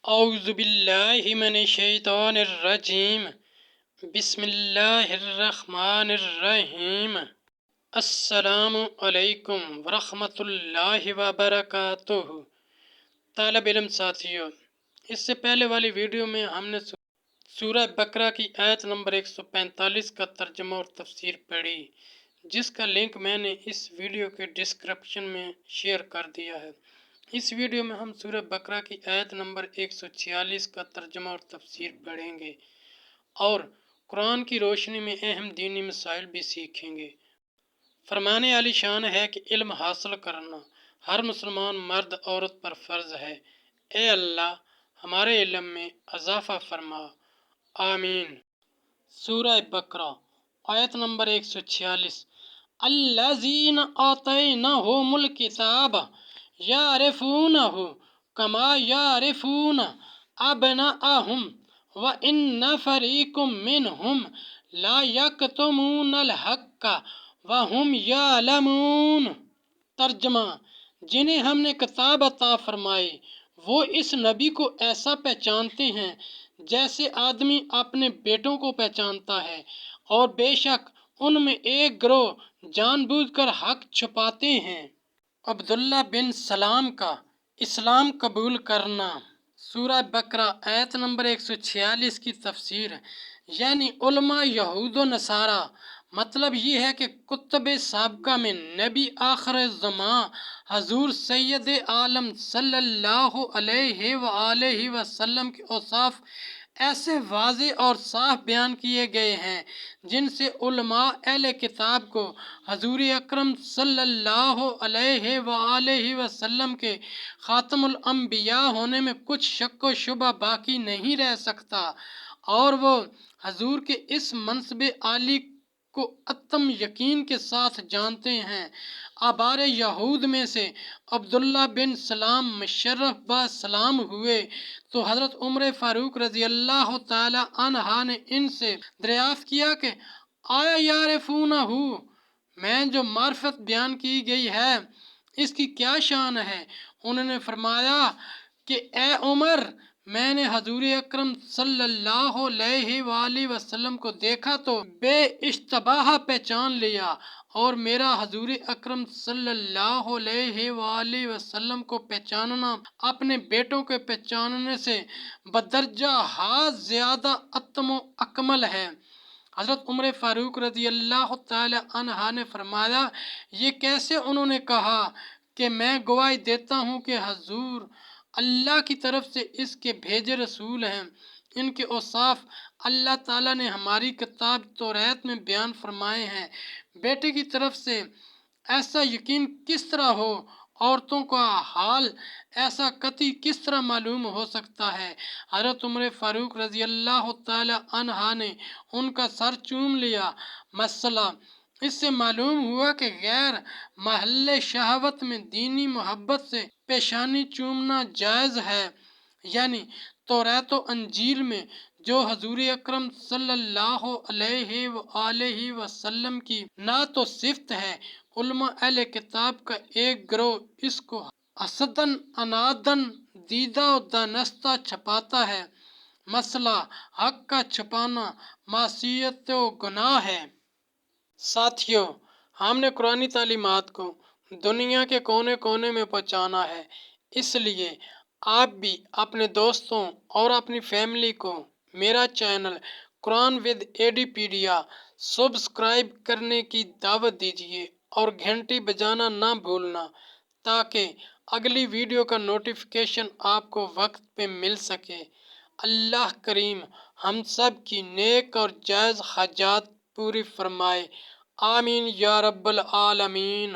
اعوذ باللہ من الشیطان الرجیم بسم اللہ الرحمن الرحیم السلام علیکم ورحمۃ اللہ وبرکاتہ۔ طالب علم ساتھیوں، اس سے پہلے والی ویڈیو میں ہم نے سورہ بقرہ کی آیت نمبر 145 کا ترجمہ اور تفسیر پڑھی، جس کا لنک میں نے اس ویڈیو کے ڈسکرپشن میں شیئر کر دیا ہے۔ اس ویڈیو میں ہم سورہ بقرہ کی آیت نمبر 146 کا ترجمہ اور تفسیر پڑھیں گے اور قرآن کی روشنی میں اہم دینی مسائل بھی سیکھیں گے۔ فرمان عالی شان ہے کہ علم حاصل کرنا ہر مسلمان مرد عورت پر فرض ہے۔ اے اللہ، ہمارے علم میں اضافہ فرما، آمین۔ سورہ بقرہ آیت نمبر 146۔ الذین آتیناہم الکتاب یعرفونہ کما یعرفون ابناءہم وان فریقا منہم لا یکتمون الحق وہم یعلمون۔ ترجمہ: جنہیں ہم نے کتاب عطا فرمائی وہ اس نبی کو ایسا پہچانتے ہیں جیسے آدمی اپنے بیٹوں کو پہچانتا ہے، اور بے شک ان میں ایک گروہ جان بوجھ کر حق چھپاتے ہیں۔ عبداللہ بن سلام کا اسلام قبول کرنا۔ سورہ بقرہ آیت نمبر 146 کی تفسیر، یعنی علماء یہود و نصارہ، مطلب یہ ہے کہ کتب سابقہ میں نبی آخر زماں حضور سید عالم صلی اللہ علیہ وآلہ وسلم کے اوصاف ایسے واضح اور صاف بیان کیے گئے ہیں جن سے علماء اہل کتاب کو حضور اکرم صلی اللہ علیہ وآلہ وسلم کے خاتم الانبیاء ہونے میں کچھ شک و شبہ باقی نہیں رہ سکتا، اور وہ حضور کے اس منصب عالی کو اتم یقین کے ساتھ جانتے ہیں۔ آبار یہود میں سے عبداللہ بن سلام مشرف با سلام ہوئے تو حضرت عمر فاروق رضی اللہ تعالی عنہ نے ان سے دریافت کیا کہ آیا یعرفونہ، میں جو معرفت بیان کی گئی ہے اس کی کیا شان ہے؟ انہوں نے فرمایا کہ اے عمر، میں نے حضور اکرم صلی اللہ علیہ وآلہ وسلم کو دیکھا تو بے اشتباہ پہچان لیا، اور میرا حضور اکرم صلی اللہ علیہ وآلہ وسلم کو پہچاننا اپنے بیٹوں کے پہچاننے سے بدرجہ زیادہ اتم و اکمل ہے۔ حضرت عمر فاروق رضی اللہ تعالی عنہ نے فرمایا، یہ کیسے؟ انہوں نے کہا کہ میں گواہی دیتا ہوں کہ حضور اللہ کی طرف سے اس کے بھیجے رسول ہیں۔ ان کے اوصاف اللہ تعالیٰ نے ہماری کتاب توریت میں بیان فرمائے ہیں۔ بیٹے کی طرف سے ایسا یقین کس طرح ہو، عورتوں کا حال ایسا قطعی کس طرح معلوم ہو سکتا ہے؟ حضرت عمر فاروق رضی اللہ تعالی عنہ نے ان کا سر چوم لیا۔ مسئلہ اس سے معلوم ہوا کہ غیر محل شہوت میں دینی محبت سے پیشانی چومنا جائز ہے، یعنی توریت و انجیل میں جو حضور اکرم صلی اللہ علیہ وآلہ وسلم کی نعت و صفت ہے، علماء اہل کتاب کا ایک گروہ اس کو حسداً عناداً دیدہ و دانستہ چھپاتا ہے۔ مسئلہ حق کا چھپانا معصیت و گناہ ہے۔ ساتھیوں، ہم نے قرآنی تعلیمات کو دنیا کے کونے کونے میں پہنچانا ہے، اس لیے آپ بھی اپنے دوستوں اور اپنی فیملی کو میرا چینل قرآن ود ایڈیپیڈیا سبسکرائب کرنے کی دعوت دیجیے اور گھنٹی بجانا نہ بھولنا، تاکہ اگلی ویڈیو کا نوٹیفیکیشن آپ کو وقت پہ مل سکے۔ اللہ کریم ہم سب کی نیک اور جائز حاجات پوری فرمائے، آمین یا رب العالمین۔